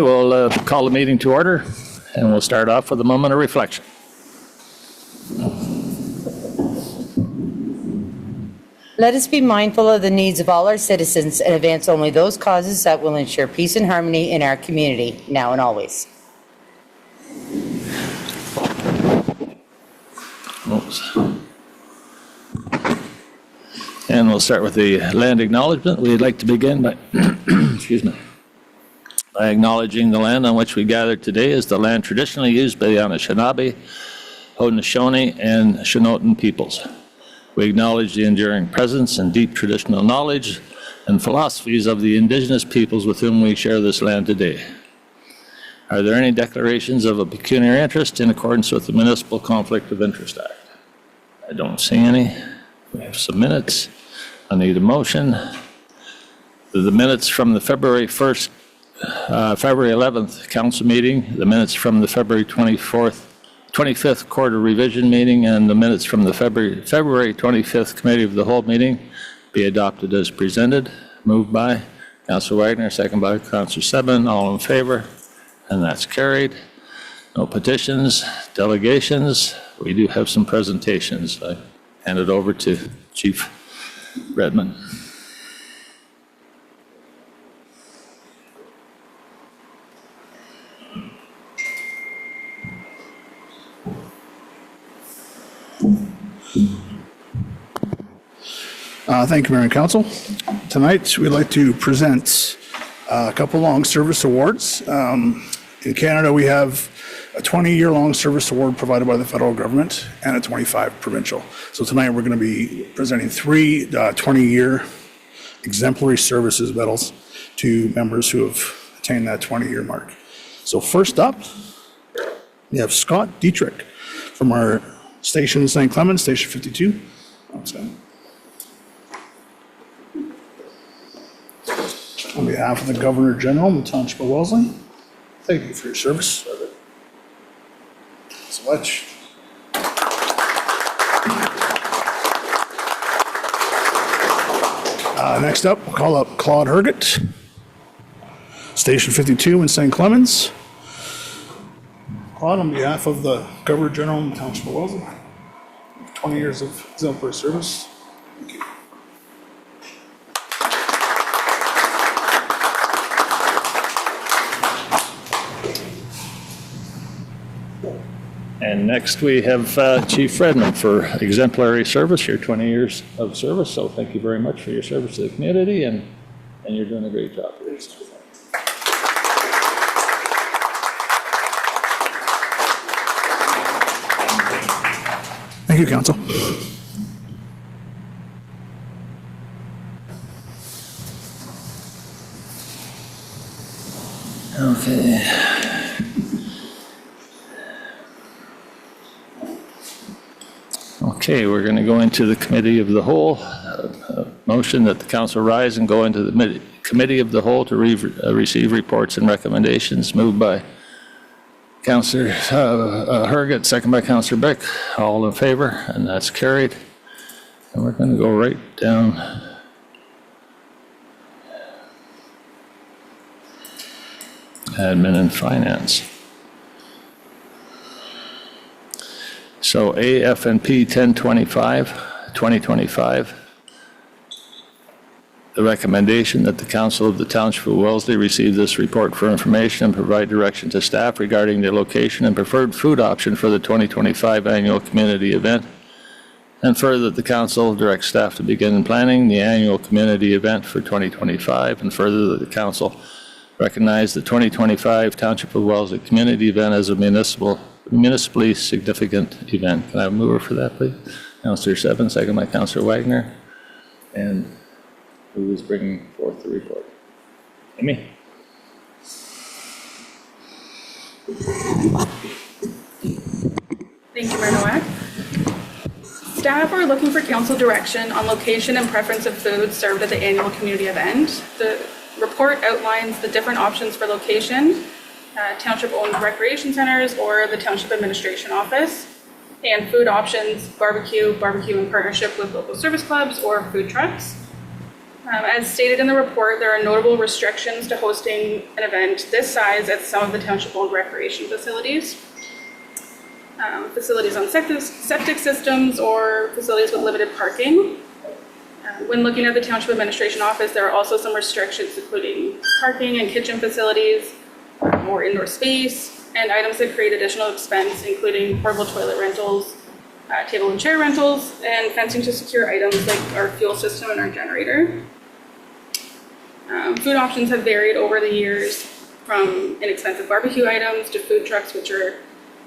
We'll call the meeting to order, and we'll start off with a moment of reflection. Let us be mindful of the needs of all our citizens and advance only those causes that will ensure peace and harmony in our community, now and always. Oops. And we'll start with the land acknowledgement. We'd like to begin by, excuse me, by acknowledging the land on which we gathered today as the land traditionally used by the Anishinaabe, Haudenosaunee, and Shinotan peoples. We acknowledge the enduring presence and deep traditional knowledge and philosophies of the indigenous peoples with whom we share this land today. Are there any declarations of a pecuniary interest in accordance with the Municipal Conflict of Interest Act? I don't see any. We have some minutes. I need a motion. The minutes from the February 1st, February 11th council meeting, the minutes from the February 25th quarter revision meeting, and the minutes from the February 25th committee of the whole meeting be adopted as presented. Moved by Councillor Wagner, second by Councillor Seban. All in favor? And that's carried. No petitions, delegations. We do have some presentations. I hand it over to Chief Redmond. Thank you, Mayor and Council. Tonight, we'd like to present a couple long service awards. In Canada, we have a 20-year long service award provided by the federal government and a 25 provincial. So tonight, we're going to be presenting three 20-year exemplary services medals to members who have attained that 20-year mark. So first up, we have Scott Dietrich from our station in St. Clements, Station 52. On behalf of the Governor General and the Township of Wellesley, thank you for your service. So much. Next up, we'll call up Claude Herget, Station 52 in St. Clements. Claude, on behalf of the Governor General and the Township of Wellesley, 20 years of exemplary service. Thank you. And next we have Chief Redmond for exemplary service, your 20 years of service. So thank you very much for your service to the community, and you're doing a great job. Thank you, Council. Okay. Okay, we're going to go into the Committee of the Whole. Motion that the Council rise and go into the Committee of the Whole to receive reports and recommendations. Moved by Councillor Herget, second by Councillor Beck. All in favor, and that's carried. And we're going to go right down. Admin and Finance. So AF&P 1025-2025, the recommendation that the Council of the Township of Wellesley receive this report for information and provide direction to staff regarding the location and preferred food option for the 2025 annual community event, and further that the Council directs staff to begin planning the annual community event for 2025, and further that the Council recognize the 2025 Township of Wellesley community event as a municipally significant event. Can I have a mover for that, please? Councillor Seban, second by Councillor Wagner. And who is bringing forth the report? Amy? Thank you, Mayor Nowak. Staff are looking for council direction on location and preference of food served at the annual community event. The report outlines the different options for location, township-owned recreation centers or the township administration office, and food options, barbecue in partnership with local service clubs or food trucks. As stated in the report, there are notable restrictions to hosting an event this size at some of the township-owned recreation facilities. Facilities on septic systems or facilities with limited parking. When looking at the Township Administration Office, there are also some restrictions, including parking and kitchen facilities, more indoor space, and items that create additional expense, including portable toilet rentals, table and chair rentals, and fencing to secure items like our fuel system and our generator. Food options have varied over the years, from inexpensive barbecue items to food trucks, which are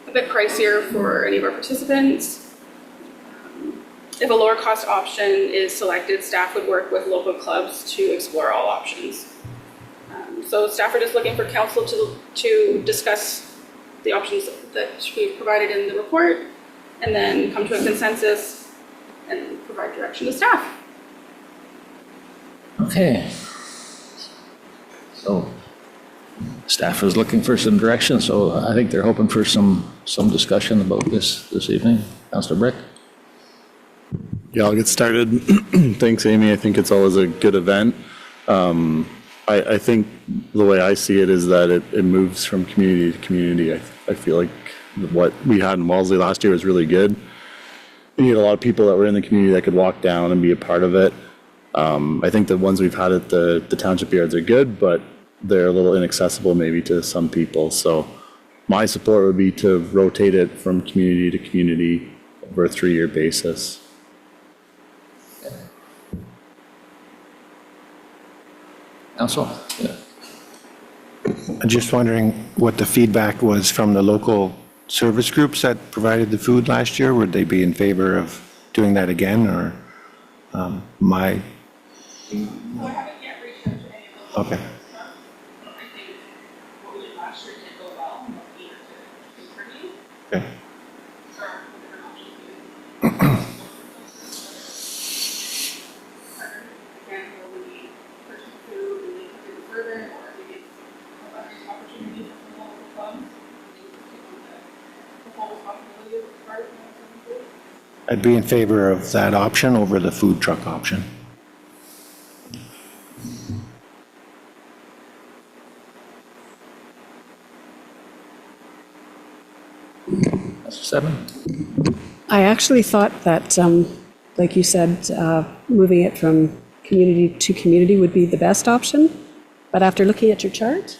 a bit pricier for any of our participants. If a lower cost option is selected, staff would work with local clubs to explore all options. So staff are just looking for council to discuss the options that we've provided in the report, and then come to a consensus and provide direction to staff. Okay. So staff is looking for some direction, so I think they're hoping for some discussion about this evening. Councillor Brick? Yeah, I'll get started. Thanks, Amy. I think it's always a good event. I think the way I see it is that it moves from community to community. I feel like what we had in Wellesley last year was really good. We had a lot of people that were in the community that could walk down and be a part of it. I think the ones we've had at the township yards are good, but they're a little inaccessible maybe to some people. So my support would be to rotate it from community to community over a 3-year basis. Council? Yeah. I'm just wondering what the feedback was from the local service groups that provided the food last year. Would they be in favor of doing that again, or my? So I haven't yet reached out to any of those. Okay. I think what we did last year did go well. I'm eager to continue. Okay. So different options. Again, will we purchase food and then do it further, or maybe an opportunity for some local clubs to take on the whole responsibility of part of the food? I'd be in favor of that option over the food truck option. Seven? I actually thought that, like you said, moving it from community to community would be the best option. But after looking at your chart,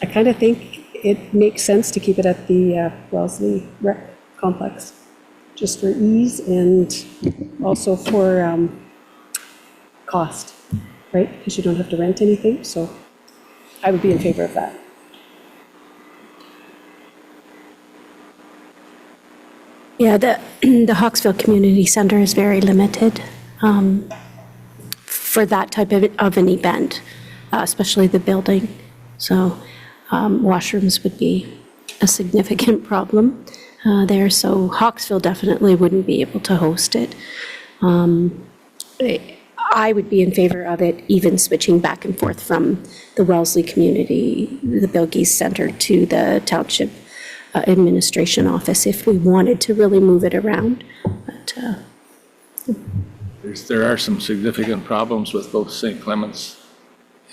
I kind of think it makes sense to keep it at the Wellesley Rec Complex, just for ease and also for cost, right? Because you don't have to rent anything. So I would be in favor of that. Yeah, the Hawksville Community Center is very limited for that type of an event, especially the building. So washrooms would be a significant problem there. So Hawksville definitely wouldn't be able to host it. I would be in favor of it even switching back and forth from the Wellesley Community, the Bilgees Center to the Township Administration Office if we wanted to really move it around. But, There are some significant problems with both St. Clements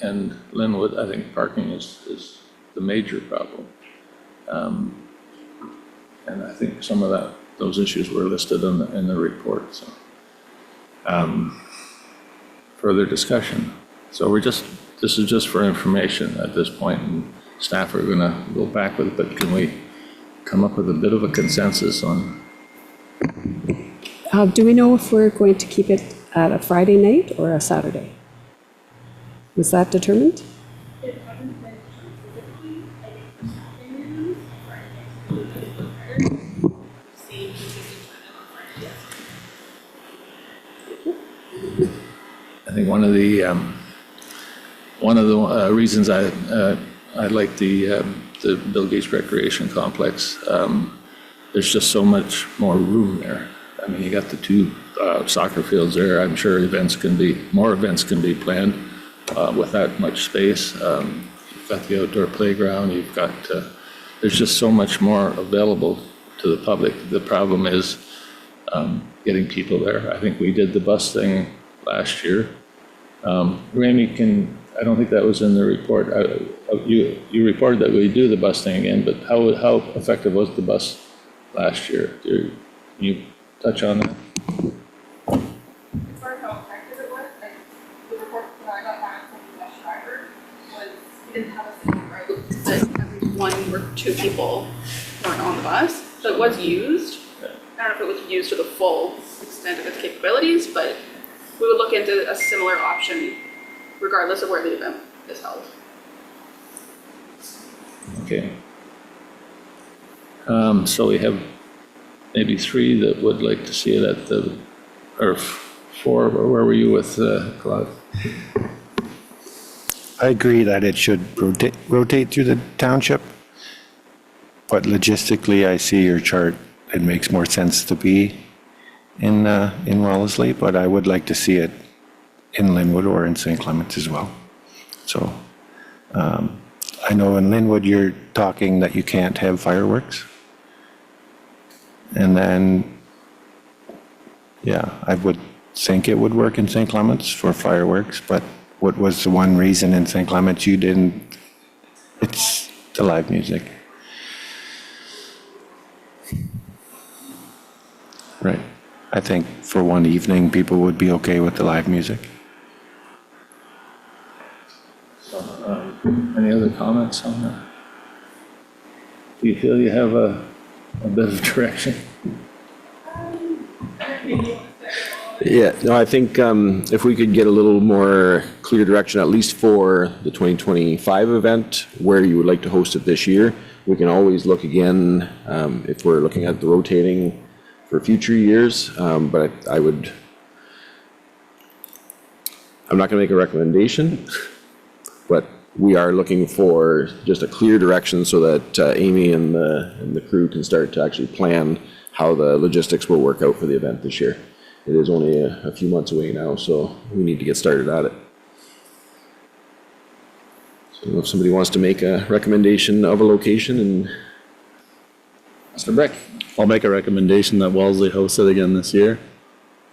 and Linwood. I think parking is the major problem. And I think some of those issues were listed in the report. So, further discussion. So this is just for information at this point, and staff are going to go back with it, but can we come up with a bit of a consensus on? Do we know if we're going to keep it at a Friday night or a Saturday? Was that determined? It hasn't been specifically. I think afternoons, Friday nights are better. See consistent time on Friday. I think one of the reasons I like the Bill Gates Recreation Complex, there's just so much more room there. I mean, you got the 2 soccer fields there. I'm sure more events can be planned with that much space. You've got the outdoor playground. You've got there's just so much more available to the public. The problem is getting people there. I think we did the bus thing last year, Ramey, I don't think that was in the report. You reported that we do the bus thing again, but how effective was the bus last year? Can you touch on that? As far as how effective it was, the report that I got back from the bus driver was he didn't have a single route that every one or two people weren't on the bus. So it was used. I don't know if it was used to the full extent of its capabilities, but we would look into a similar option regardless of where the event is held. Okay. So we have maybe 3 that would like to see it at the, or 4, where were you with Claude? I agree that it should rotate through the township, but logistically, I see your chart. It makes more sense to be in Wellesley, but I would like to see it in Linwood or in St. Clements as well. So I know in Linwood, you're talking that you can't have fireworks. And then, yeah, I would think it would work in St. Clements for fireworks, but what was the one reason in St. Clements you didn't? It's the live music. Right. I think for one evening, people would be okay with the live music. Any other comments on that? Do you feel you have a bit of direction? Yeah, no, I think if we could get a little more clear direction, at least for the 2025 event, where you would like to host it this year, we can always look again if we're looking at the rotating for future years. But I'm not going to make a recommendation, but we are looking for just a clear direction so that Amy and the crew can start to actually plan how the logistics will work out for the event this year. It is only a few months away now, so we need to get started at it. So if somebody wants to make a recommendation of a location, and Mr. Brick? I'll make a recommendation that Wellesley hosts it again this year.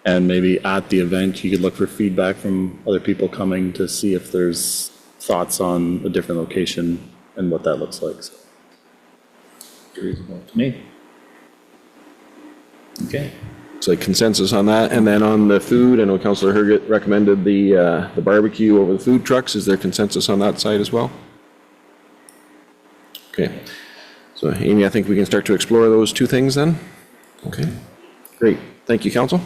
And maybe at the event, you could look for feedback from other people coming to see if there's thoughts on a different location and what that looks like. So. Reasonable to me. Okay. it's like consensus on that. And then on the food, I know Councillor Herget recommended the barbecue over the food trucks. Is there consensus on that side as well? Okay. So Amy, I think we can start to explore those 2 things then. Okay, great. Thank you, Council.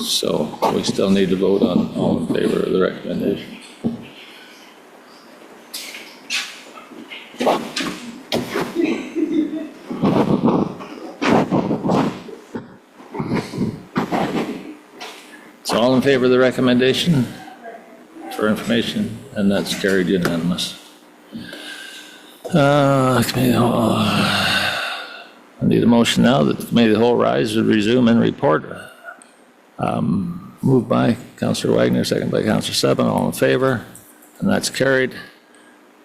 So we still need to vote on all in favor of the recommendation. So all in favor of the recommendation for information, and that's carried unanimous. I need a motion now that the committee of the whole rise and resume and report. Moved by Councillor Wagner, second by Councillor Seven, all in favor, and that's carried.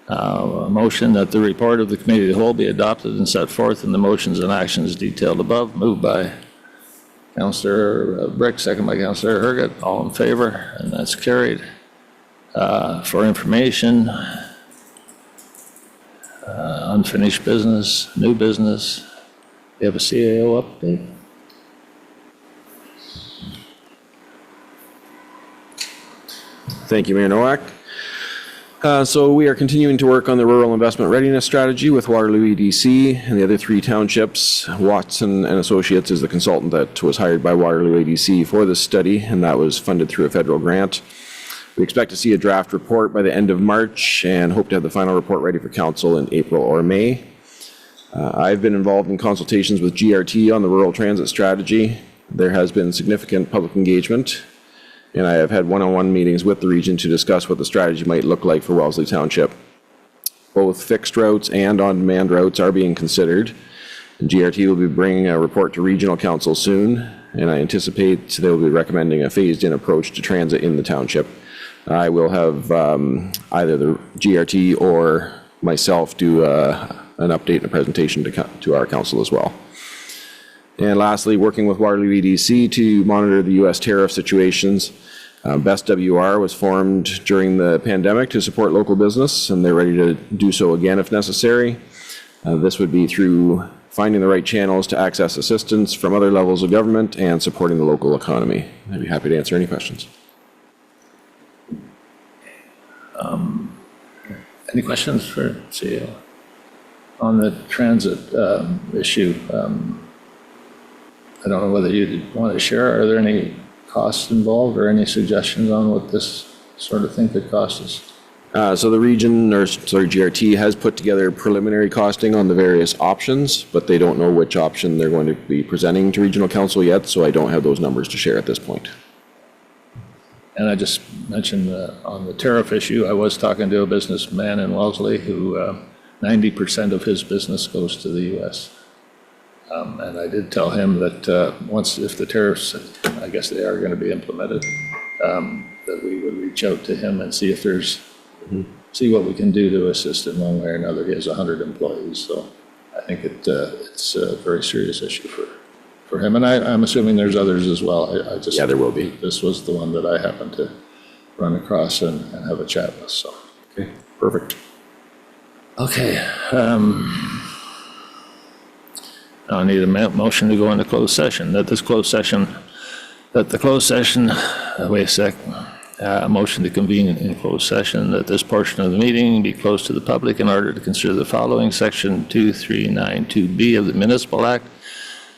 A motion that the report of the committee of the whole be adopted and set forth in the motions and actions detailed above. Moved by Councillor Brick, second by Councillor Herget, all in favor, and that's carried. For information, unfinished business, new business. You have a CAO update? Thank you, Mayor Nowak. So we are continuing to work on the Rural Investment Readiness Strategy with Waterloo EDC and the other 3 townships. Watson and Associates is the consultant that was hired by Waterloo EDC for this study, and that was funded through a federal grant. We expect to see a draft report by the end of March and hope to have the final report ready for council in April or May. I've been involved in consultations with GRT on the rural transit strategy. There has been significant public engagement, and I have had one-on-one meetings with the region to discuss what the strategy might look like for Wellesley Township. Both fixed routes and on-demand routes are being considered. And GRT will be bringing a report to regional council soon, and I anticipate they will be recommending a phased-in approach to transit in the township. I will have either the GRT or myself do an update and a presentation to our council as well. And lastly, working with Waterloo EDC to monitor the U.S. tariff situations. Best WR was formed during the pandemic to support local business, and they're ready to do so again if necessary. This would be through finding the right channels to access assistance from other levels of government and supporting the local economy. I'd be happy to answer any questions. Any questions for CEO? On the transit issue, I don't know whether you want to share, are there any costs involved or any suggestions on what this sort of thing could cost us? So the region, or sorry, GRT has put together preliminary costing on the various options, but they don't know which option they're going to be presenting to regional council yet, so I don't have those numbers to share at this point. And I just mentioned on the tariff issue, I was talking to a businessman in Wellesley who 90% of his business goes to the U.S. And I did tell him that if the tariffs, I guess they are going to be implemented, that we would reach out to him and see if see what we can do to assist in one way or another. He has 100 employees, so I think it's a very serious issue for him. And I'm assuming there's others as well. Yeah, there will be. This was the one that I happened to run across and have a chat with, so. Okay, perfect. Okay. I need a motion to go into closed session. A motion to convene in closed session, that this portion of the meeting be closed to the public in order to consider the following: Section 2392B of the Municipal Act,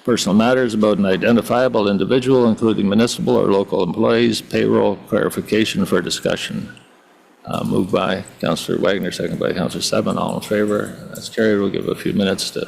personal matters about an identifiable individual, including municipal or local employees, payroll, clarification for discussion. Moved by Councillor Wagner, second by Councillor Seven. All in favor? That's carried. We'll give a few minutes to